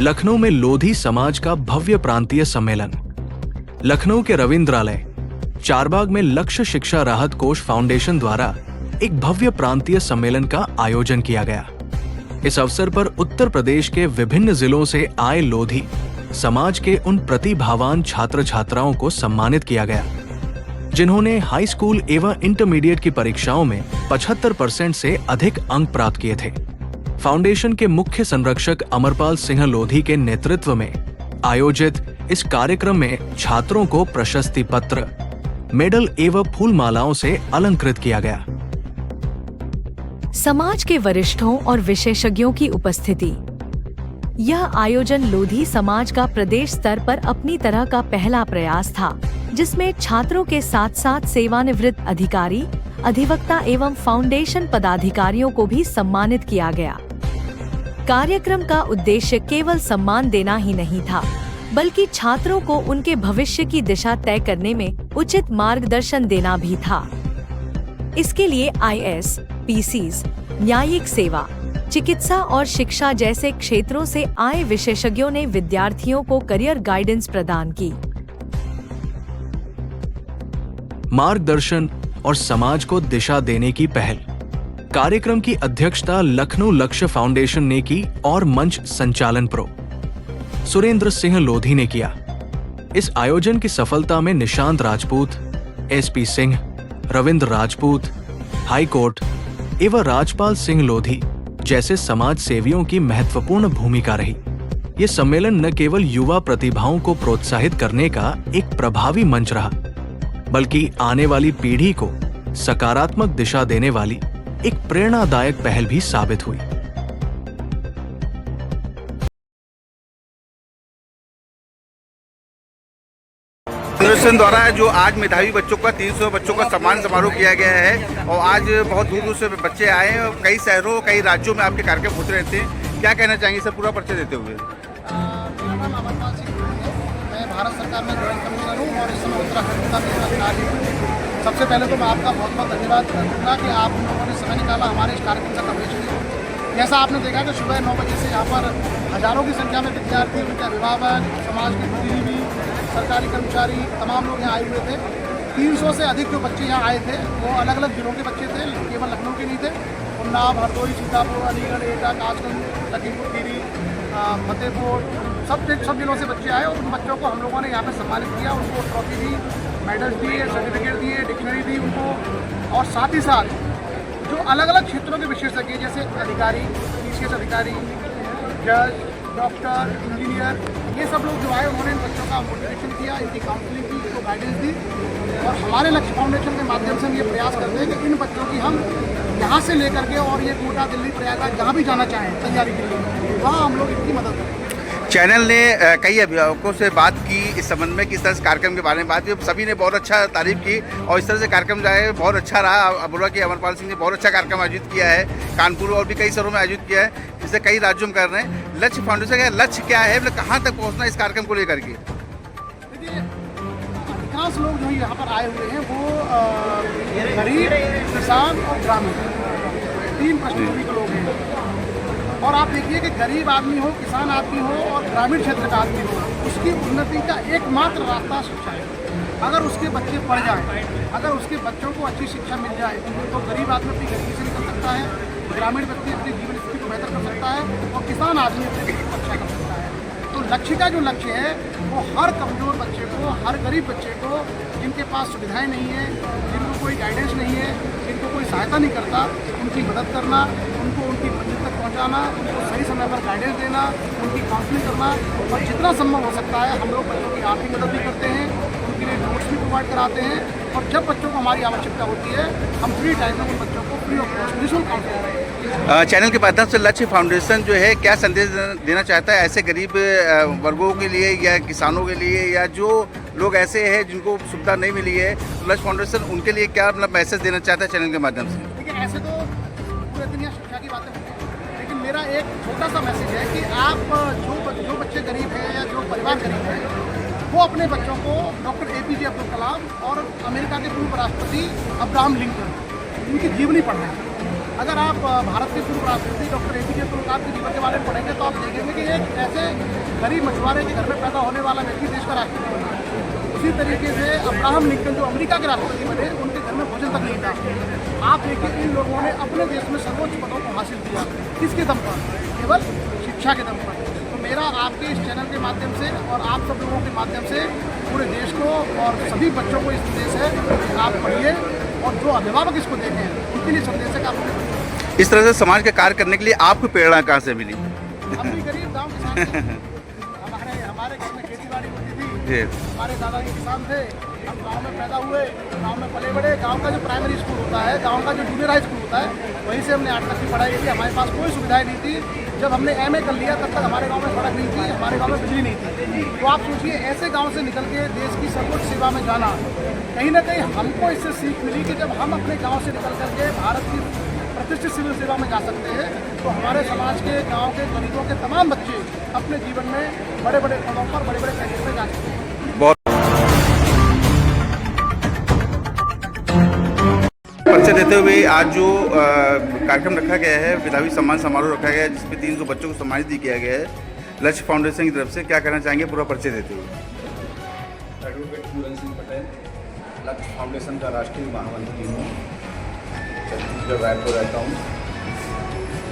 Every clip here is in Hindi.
लखनऊ में लोधी समाज का भव्य प्रांतीय सम्मेलन। लखनऊ के रविंद्रालय चारबाग में लक्ष्य शिक्षा राहत कोष फाउंडेशन द्वारा एक भव्य प्रांतीय सम्मेलन का आयोजन किया गया। इस अवसर पर उत्तर प्रदेश के विभिन्न जिलों से आए लोधी समाज के उन प्रतिभावान छात्र छात्राओं को सम्मानित किया गया जिन्होंने हाई स्कूल एवं इंटरमीडिएट की परीक्षाओं में 75% से अधिक अंक प्राप्त किए थे। फाउंडेशन के मुख्य संरक्षक अमरपाल सिंह लोधी के नेतृत्व में आयोजित इस कार्यक्रम में छात्रों को प्रशस्ति पत्र, मेडल एवं फूल मालाओं से अलंकृत किया गया। समाज के वरिष्ठों और विशेषज्ञों की उपस्थिति। यह आयोजन लोधी समाज का प्रदेश स्तर पर अपनी तरह का पहला प्रयास था, जिसमें छात्रों के साथ साथ सेवानिवृत्त अधिकारी, अधिवक्ता एवं फाउंडेशन पदाधिकारियों को भी सम्मानित किया गया। कार्यक्रम का उद्देश्य केवल सम्मान देना ही नहीं था, बल्कि छात्रों को उनके भविष्य की दिशा तय करने में उचित मार्गदर्शन देना भी था। इसके लिए IAS, PCs, न्यायिक सेवा, चिकित्सा और शिक्षा जैसे क्षेत्रों से आए विशेषज्ञों ने विद्यार्थियों को करियर गाइडेंस प्रदान की। मार्गदर्शन और समाज को दिशा देने की पहल। कार्यक्रम की अध्यक्षता लखनऊ लक्ष्य फाउंडेशन ने की और मंच संचालन प्रो सुरेंद्र सिंह लोधी ने किया। इस आयोजन की सफलता में Nishant Rajput, SP Singh, Ravindra Rajput, high court एवं राजपाल सिंह लोधी जैसे समाज सेवियों की महत्वपूर्ण भूमिका रही। ये सम्मेलन न केवल युवा प्रतिभाओं को प्रोत्साहित करने का एक प्रभावी मंच रहा, बल्कि आने वाली पीढ़ी को सकारात्मक दिशा देने वाली एक प्रेरणादायक पहल भी साबित हुई। फाउंडेशन द्वारा जो आज मेधावी बच्चों का 300 बच्चों का सम्मान समारोह किया गया है और आज बहुत दूर दूर से बच्चे आए हैं और कई शहरों कई राज्यों में आपके कार्यक्रम होते रहते हैं। क्या कहना चाहेंगे सर पूरा परिचय देते हुए? मेरा नाम अमरपाल सिंह है। मैं भारत सरकार में जॉइंट कमिश्नर हूँ और इस समय उत्तराखंड का मेरा अधिकारी हूँ। सबसे पहले तो मैं आपका बहुत बहुत धन्यवाद करूँगा कि आप लोगों ने समय निकाला हमारे इस कार्यक्रम का कवरेज के लिए। जैसा आपने देखा कि सुबह 9 बजे से यहाँ पर हजारों की संख्या में विद्यार्थी, उनके अभिभावक, समाज के बुद्धिजीवी, सरकारी कर्मचारी, तमाम लोग यहाँ आए हुए थे। 300 से अधिक जो बच्चे यहाँ आए थे वो अलग अलग जिलों के बच्चे थे, केवल लखनऊ के नहीं थे। उन्नाव, हरदोई, सीतापुर, अलीगढ़, एटा, कासगंज, लखीमपुर खीरी, फतेहपुर, सब जिलों से बच्चे आए और उन बच्चों को हम लोगों ने यहाँ पे सम्मानित किया। उनको ट्रॉफी दी, मेडल्स दिए, सर्टिफिकेट दिए, डिक्शनरी दी उनको। और साथ ही साथ जो अलग अलग क्षेत्रों के विशेषज्ञ जैसे अधिकारी, PCS अधिकारी, जज, डॉक्टर, इंजीनियर, ये सब लोग जो आए उन्होंने इन बच्चों का मोटिवेशन किया, इनकी काउंसलिंग की, इनको गाइडेंस दी। और हमारे लक्ष्य फाउंडेशन के माध्यम से हम ये प्रयास करते हैं कि इन बच्चों की हम यहाँ से लेकर के और ये कोटा, दिल्ली, प्रयागराज जहाँ भी जाना चाहें तैयारी के लिए, वहाँ हम लोग इनकी मदद करें। चैनल ने कई अभिभावकों से बात की इस संबंध में, किस तरह से कार्यक्रम के बारे में बात की। सभी ने बहुत अच्छा तारीफ की और इस तरह से कार्यक्रम जाए बहुत अच्छा रहा। बोला कि अमरपाल सिंह ने बहुत अच्छा कार्यक्रम आयोजित किया है, कानपुर और भी कई शहरों में आयोजित किया है, इसे कई राज्यों में कर रहे हैं। लक्ष्य फाउंडेशन का लक्ष्य क्या है, मतलब कहाँ तक पहुँचना इस कार्यक्रम को लेकर के? देखिए, अधिकांश लोग जो यहाँ पर आए हुए हैं वो गरीब, किसान और ग्रामीण, 3 पृष्ठभूमि के लोग हैं। और आप देखिए कि गरीब आदमी हो, किसान आदमी हो और ग्रामीण क्षेत्र का आदमी हो, उसकी उन्नति का एकमात्र रास्ता शिक्षा है। अगर उसके बच्चे पढ़ जाएं, अगर उसके बच्चों को अच्छी शिक्षा मिल जाए तो गरीब आदमी अपनी गरीबी से निकल सकता है, ग्रामीण व्यक्ति अपनी जीवन स्थिति को बेहतर कर सकता है और किसान आदमी अपनी खेती को अच्छा कर सकता है। तो लक्ष्य का जो लक्ष्य है वो हर कमज़ोर बच्चे को, हर गरीब बच्चे को, जिनके पास सुविधाएँ नहीं है, जिनको कोई गाइडेंस नहीं है, जिनको कोई सहायता नहीं करता, उनकी मदद करना, उनको उनकी मंजिल तक पहुंचाना, उनको सही समय पर गाइडेंस देना, उनकी काउंसलिंग करना। और जितना संभव हो सकता है हम लोग बच्चों की आर्थिक मदद भी करते हैं, उनके लिए नोट्स भी प्रोवाइड कराते हैं। और जब बच्चों को हमारी आवश्यकता होती है हम फ्री टाइम में उन बच्चों को फ्री ऑफ कॉस्ट निःशुल्क काउंसलिंग करते हैं। चैनल के माध्यम से लक्ष्य फाउंडेशन जो है क्या संदेश देना चाहता है ऐसे गरीब वर्गों के लिए या किसानों के लिए, या जो लोग ऐसे हैं जिनको सुविधा नहीं मिली है, तो लक्ष्य फाउंडेशन उनके लिए क्या मतलब मैसेज देना चाहता है चैनल के माध्यम से? देखिए, ऐसे तो पूरे दुनिया शिक्षा की बातें होती हैं, लेकिन मेरा एक छोटा सा मैसेज है कि आप जो बच्चे गरीब हैं या जो परिवार गरीब हैं वो अपने बच्चों को डॉक्टर APJ अब्दुल कलाम और अमेरिका के पूर्व राष्ट्रपति अब्राहम लिंकन, उनकी जीवनी पढ़ाएं। अगर आप भारत के पूर्व राष्ट्रपति डॉक्टर APJ अब्दुल कलाम के जीवन के बारे में पढ़ेंगे तो आप देखेंगे कि एक ऐसे गरीब मछुआरे के घर में पैदा होने वाला व्यक्ति देश का राष्ट्रपति बना। उसी तरीके से अब्राहम लिंकन जो अमेरिका के राष्ट्रपति बने, उनके घर में भोजन तक नहीं था। आप देखिए इन लोगों ने अपने देश में सर्वोच्च पदों को हासिल किया, किसके दम पर? केवल शिक्षा के दम पर। तो मेरा आपके इस चैनल के माध्यम से और आप सब लोगों के माध्यम से पूरे देश को और सभी बच्चों को इस संदेश है कि आप पढ़िए, और जो अभिभावक इसको देखें उनके लिए संदेश है कि आप इस तरह से समाज का कार्य करने के लिए आपको प्रेरणा कहाँ से मिली? हम भी गरीब गाँव किसान हमारे घर में खेती बाड़ी होती थी, हमारे दादाजी किसान थे, हम गांव में पैदा हुए, गांव में पले बड़े। गांव का जो प्राइमरी स्कूल होता है, गांव का जो जूनियर हाई स्कूल होता है, वहीं से हमने 8 तक की पढ़ाई की थी। हमारे पास कोई सुविधाएं नहीं थी। जब हमने MA कर लिया तब तक हमारे गांव में सड़क नहीं थी, हमारे गांव में बिजली नहीं थी। तो आप सोचिए ऐसे गाँव से निकल के देश की सर्वोच्च सेवा में जाना, कहीं ना कहीं हमको इससे सीख मिली कि जब हम अपने गाँव से निकल करके भारत की प्रतिष्ठित सिविल सेवा में जा सकते हैं, तो हमारे समाज के गांव के गरीबों के तमाम बच्चे अपने जीवन में बड़े बड़े पदों पर, बड़े बड़े कैरियर में जा सकते हैं। बहुत परिचय देते हुए आज जो कार्यक्रम रखा गया है, विधावी सम्मान समारोह रखा गया है, जिसमें 300 बच्चों को सम्मानित भी किया गया है लक्ष्य फाउंडेशन की तरफ से, क्या कहना चाहेंगे पूरा परिचय देते हुए? एडवोकेट पूरन सिंह पटेल, लक्ष्य फाउंडेशन का राष्ट्रीय महामंत्री हूँ, छत्तीसगढ़ रायपुर रहता हूँ।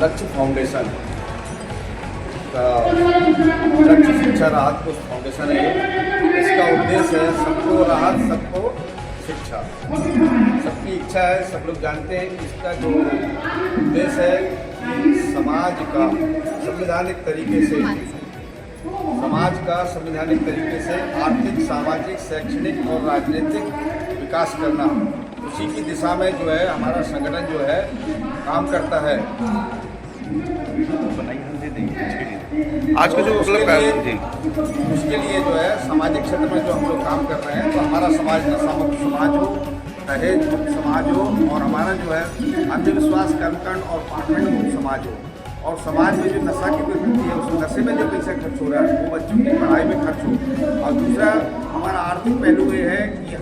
लक्ष्य फाउंडेशन का लक्ष्य शिक्षा राहत कोष फाउंडेशन है। इसका उद्देश्य है सबको राहत, सबको शिक्षा। सबकी इच्छा है, सब लोग जानते हैं कि इसका जो उद्देश्य है कि समाज का संवैधानिक तरीके से आर्थिक, सामाजिक, शैक्षणिक और राजनीतिक विकास करना। उसी की दिशा में जो है हमारा संगठन जो है काम करता है। आज का जो उसके लिए जो है सामाजिक क्षेत्र में जो हम लोग काम कर रहे हैं, तो हमारा समाज नशामुक्त समाज हो, दहेज मुक्त समाज हो, और हमारा जो है अंधविश्वास, कर्मकांड और पाखंड मुक्त समाज हो। और समाज में जो नशा की प्रवृत्ति है, उस नशे में जो पैसा खर्च हो रहा है वो बच्चों की पढ़ाई में खर्च हो। और दूसरा हमारा आर्थिक पहलू ये है कि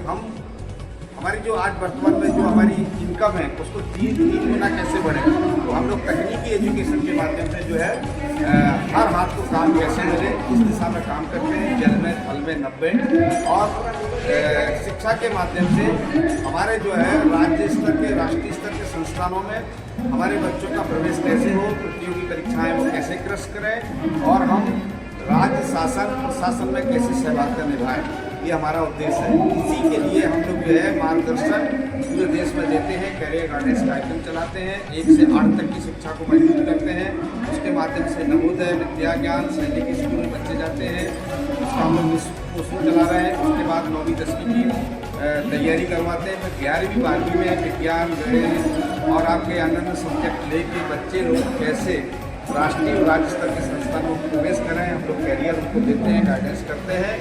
हमारी जो आज वर्तमान में जो हमारी इनकम है उसको 3 गुना कैसे बढ़े। तो हम लोग तकनीकी एजुकेशन के माध्यम से जो है हर हाथ को काम कैसे मिले, इस दिशा में काम करते हैं। जल में, थल में, नब्बे, और शिक्षा के माध्यम से हमारे जो है राज्य स्तर के, राष्ट्रीय स्तर के संस्थानों में हमारे बच्चों का प्रवेश कैसे हो, प्रतियोगी परीक्षाएं वो कैसे क्रश करें, और हम राज्य शासन, प्रशासन में कैसे सहभागिता निभाएं, ये हमारा उद्देश्य है। इसी के लिए हम लोग जो है मार्गदर्शन पूरे देश में देते हैं। कैरियर गाइडेंस कार्यक्रम चलाते हैं, 1 से 8 तक की शिक्षा को मजबूत करते हैं। उसके माध्यम से नवोदय, विद्या ज्ञान, सैनिक स्कूल में बच्चे जाते हैं, उसका हम लोग निःशुल्क चला रहे हैं। उसके बाद 9वीं 10वीं की तैयारी करवाते हैं। फिर 11वीं 12वीं में विज्ञान, गणित और आपके अन्य सब्जेक्ट लेके बच्चे लोग कैसे राष्ट्रीय और राज्य स्तर के संस्थानों में प्रवेश करें, हम लोग कैरियर उनको देते हैं, गाइडेंस करते हैं।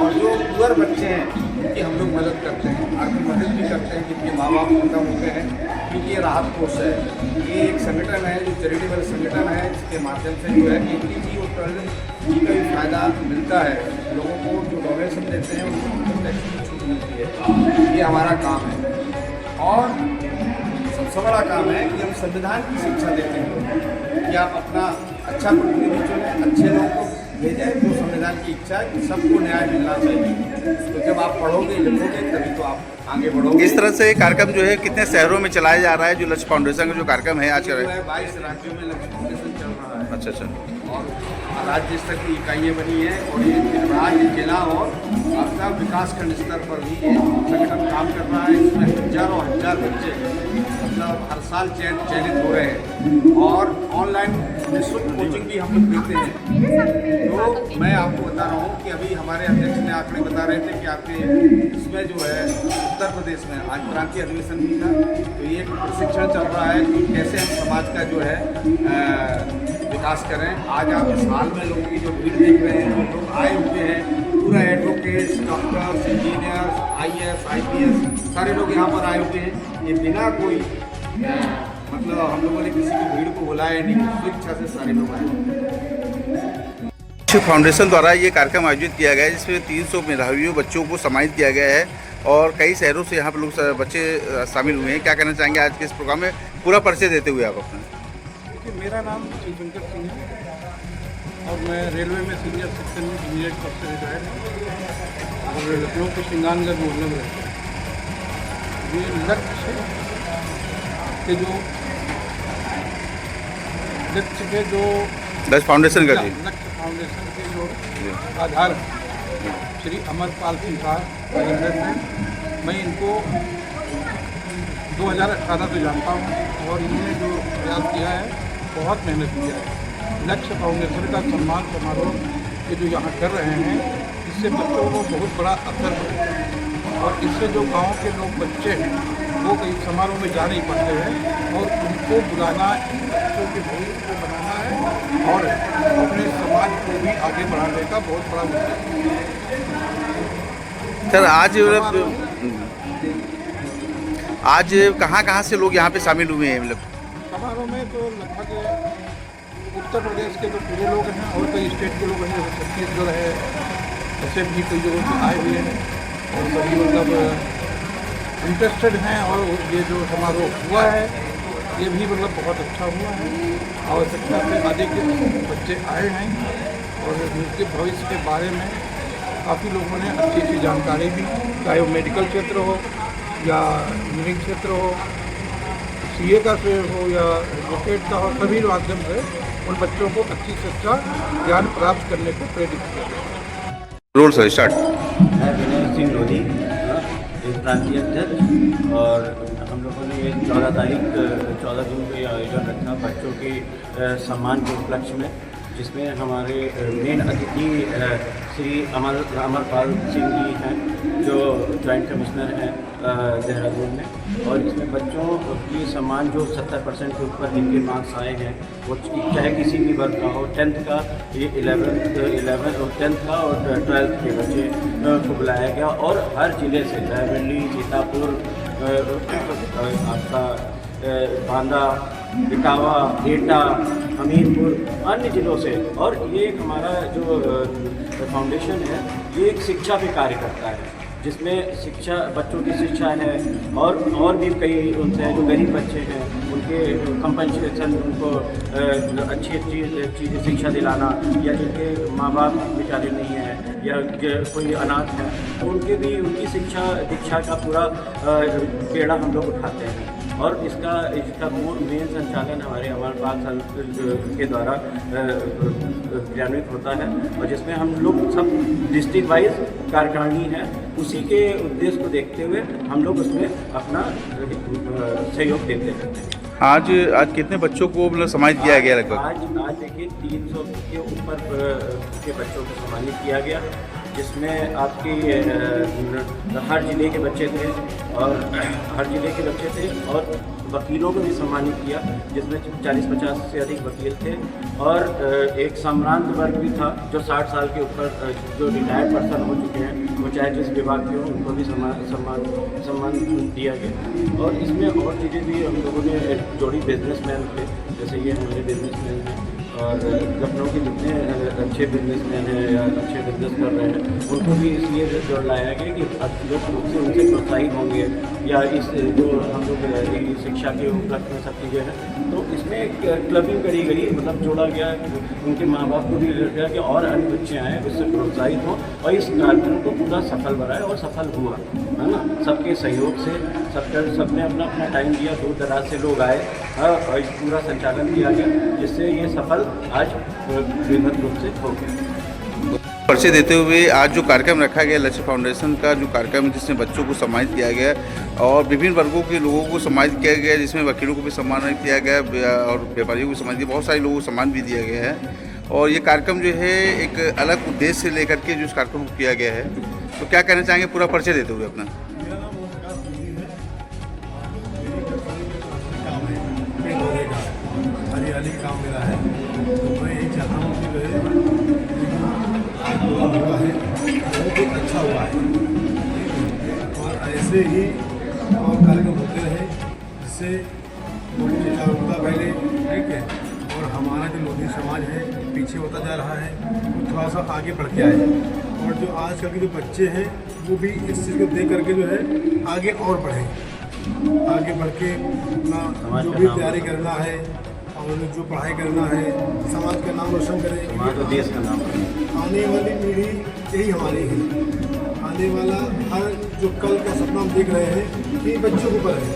और जो पुअर बच्चे हैं उनकी हम लोग मदद करते हैं, आर्थिक मदद भी करते हैं, जिनके माँ बाप खत्म होते हैं, क्योंकि ये राहत कोष है। ये एक संगठन है जो चैरिटेबल संगठन है, जिसके माध्यम से जो है APG और टूरिज्म का भी फायदा मिलता है। लोगों को जो डोनेशन देते हैं उनको टैक्स की छूट मिलती है। ये हमारा काम है। और सबसे बड़ा काम है कि हम संविधान की शिक्षा देते हैं कि आप अपना अच्छा प्रतिनिधि चुनें, अच्छे लोगों को भेजें, जो संविधान की इच्छा है कि सबको न्याय मिलना चाहिए। तो जब आप पढ़ोगे, लिखोगे, तभी तो आप आगे बढ़ोगे। इस तरह से कार्यक्रम जो है कितने शहरों में चलाया जा रहा है, जो लक्ष्य फाउंडेशन का जो कार्यक्रम है आज का? 22 राज्यों में लक्ष्य फाउंडेशन चल रहा है। अच्छा। और राज्य स्तर की इकाइयाँ बनी है, और ये राज्य, जिला और आपका विकास खंड स्तर पर भी ये संगठन काम कर रहा है। इसमें हजारों बच्चे मतलब हर साल चयनित हो रहे हैं, और ऑनलाइन निःशुल्क कोचिंग भी हम लोग देते हैं। तो मैं आपको बता रहा हूँ कि अभी हमारे अध्यक्ष ने आंकड़े बता रहे थे कि आपके इसमें जो है उत्तर प्रदेश में आज प्रांतीय अधिवेशन भी था, तो ये प्रशिक्षण चल रहा है कि कैसे हम समाज का जो है विकास करें। आज आप इस हाल में लोगों की जो भीड़ देख रहे हैं, जो लोग आए हुए हैं, पूरा advocates, doctors, engineers, IAS, IPS सारे लोग यहाँ पर आए हुए हैं। ये बिना कोई मतलब हम लोगों ने किसी की भीड़ को बुलाया नहीं, स्वेच्छा से सारे लोग आए। फाउंडेशन द्वारा ये कार्यक्रम आयोजित किया गया है, जिसमें 300 मेधावियों बच्चों को सम्मानित किया गया है और कई शहरों से यहाँ पर लोग बच्चे शामिल हुए हैं। क्या कहना चाहेंगे आज के इस प्रोग्राम में पूरा परिचय देते हुए आप अपना? देखिए, मेरा नाम शिवशंकर सिंह है और मैं रेलवे में सीनियर सेक्शन में इंजीनियर पद से रिटायर्ड हूँ और लखनऊ के श्रृंगारनगर मोहल्ले में रहता हूँ। ये लक्ष्य के जो लक्ष्य फाउंडेशन का जी, लक्ष्य फाउंडेशन के जो आधार श्री अमरपाल सिंह साहब राजेंद्र हैं, मैं इनको 2018 से जानता हूँ और इन्होंने जो प्रयास किया है, बहुत मेहनत किया है। लक्ष्य फाउंडेशन का सम्मान समारोह ये जो यहाँ कर रहे हैं, इससे बच्चों को बहुत बड़ा असर पड़ेगा और इससे जो गांव के लोग बच्चे हैं वो कहीं समारोह में जा नहीं पाते हैं और उनको बुलाना, बच्चों के भविष्य को बनाना है और अपने समाज को भी आगे बढ़ाने का बहुत बड़ा उद्देश्य है। सर आज कहाँ से लोग यहाँ पे शामिल हुए हैं? मतलब समारोह में तो लगभग उत्तर प्रदेश के तो पूरे लोग हैं और कई स्टेट के लोग हैं, जैसे छत्तीसगढ़ है, ऐसे भी कई जगहों से आए हुए हैं और सभी मतलब इंटरेस्टेड हैं। और ये जो समारोह हुआ है ये भी मतलब बहुत अच्छा हुआ है। आवश्यकता से आगे के बच्चे आए हैं और उनके भविष्य के बारे में काफ़ी लोगों ने अच्छी अच्छी जानकारी दी, चाहे वो मेडिकल क्षेत्र हो या इंजीनियरिंग क्षेत्र हो, सीए का हो या एडवोकेट का हो, सभी माध्यम से उन बच्चों को अच्छी शिक्षा ज्ञान प्राप्त करने को प्रेरित किया। Roll sir start. मैं विनय सिंह लोधी, एक प्रांतीय अध्यक्ष, और हम लोगों ने ये 14 जून को ये आयोजन रखा बच्चों के सम्मान के उपलक्ष्य में, जिसमें हमारे मेन अतिथि श्री अमरपाल सिंह जी हैं, जो जॉइंट कमिश्नर हैं देहरादून में। और इसमें बच्चों की सम्मान जो 70% के ऊपर जिनके मार्क्स आए हैं, वो चाहे किसी भी वर्ग का हो, 10th का, ये 11 और 10th का और 12th के बच्चे को बुलाया गया और हर ज़िले से रायबरेली, सीतापुर, आपका बांदा, इटावा, एटा, हमीरपुर, अन्य ज़िलों से। और ये एक हमारा जो फाउंडेशन है, ये एक शिक्षा पे कार्य करता है, जिसमें शिक्षा, बच्चों की शिक्षा है और भी कई उनसे जो गरीब बच्चे हैं उनके कंपनसेशन, उनको अच्छी चीज़ें शिक्षा दिलाना, या जिनके माँ बाप बेचारे नहीं हैं या कोई अनाथ है, तो उनके भी उनकी शिक्षा दीक्षा का पूरा बेड़ा हम लोग उठाते हैं। और इसका मेन संचालन हमारे अमरपाल सर के द्वारा क्रियान्वित होता है और जिसमें हम लोग सब डिस्ट्रिक्ट वाइज कार्यकारिणी है, उसी के उद्देश्य को देखते हुए हम लोग उसमें अपना सहयोग देते हैं। आज कितने बच्चों को मतलब सम्मानित किया गया लगभग? आज देखिए 300 के ऊपर के बच्चों को सम्मानित किया गया, जिसमें आपकी हर ज़िले के बच्चे थे और वकीलों को भी सम्मानित किया, जिसमें 40-50 से अधिक वकील थे। और एक सम्रांत वर्ग भी था, जो 60 साल के ऊपर जो रिटायर्ड पर्सन हो चुके हैं, वो चाहे जिस विभाग के हो, उनको भी सम्मान दिया गया। और इसमें और चीज़ें भी हम लोगों ने जोड़ी। बिजनेसमैन थे, जैसे ये हमारे बिजनेसमैन हैं और लखनऊ के जितने अच्छे बिजनेसमैन हैं या अच्छे बिजनेस कर रहे हैं, उनको भी इसलिए जोड़ लाया गया कि लोग उनसे प्रोत्साहित होंगे या इस जो हम लोग शिक्षा के उपलक्ष्य में सब चीज़ें हैं, तो इसमें क्लबिंग करी गई, मतलब जोड़ा गया, उनके माँ बाप को भी गया कि और अन्य बच्चे आएँ, उससे प्रोत्साहित हों और इस कार्यक्रम को पूरा सफल बनाए। और सफल हुआ, है ना, सबके सहयोग से, सबने अपना अपना टाइम दिया, दूर दराज से लोग आए और पूरा संचालन किया गया, जिससे ये सफल आज वृहद रूप से हो गया। परिचय देते हुए आज जो कार्यक्रम रखा गया लक्ष्य फाउंडेशन का जो कार्यक्रम, जिसमें बच्चों को सम्मानित किया गया और विभिन्न वर्गों के लोगों को सम्मानित किया गया, जिसमें वकीलों को भी सम्मानित किया गया और व्यापारियों को सम्मानित किया, बहुत सारे लोगों को सम्मान भी दिया गया है। और ये कार्यक्रम जो है एक अलग उद्देश्य से लेकर के जो इस कार्यक्रम को किया गया है, तो क्या कहना चाहेंगे पूरा परिचय देते हुए अपना? हरियाली काम मेरा है, तो मैं यही चाहता हूँ कि जो हुआ है बहुत ही अच्छा हुआ है और ऐसे ही और कार्यक्रम होते रहे, जिससे लोगों की जागरूकता फैले, ठीक है, और हमारा जो लोधी समाज है पीछे होता जा रहा है, वो थोड़ा सा आगे बढ़ के आए। और जो आजकल के जो बच्चे हैं वो भी इस चीज़ को देख करके जो है आगे और बढ़े, आगे बढ़ के अपना जो भी तैयारी करना है और जो पढ़ाई करना है, समाज का नाम रोशन करे, समाज और देश का नाम करे। आने वाली पीढ़ी यही हमारी है, आने वाला हर जो कल का सपना हम देख रहे हैं ये बच्चों के ऊपर है।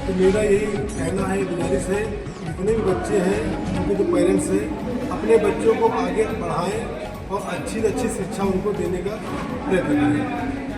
तो मेरा यही कहना है, गुजारिश है, जितने भी बच्चे हैं उनके जो पेरेंट्स हैं अपने बच्चों को आगे बढ़ाएं और अच्छी से अच्छी शिक्षा उनको देने का प्रयत्न करें।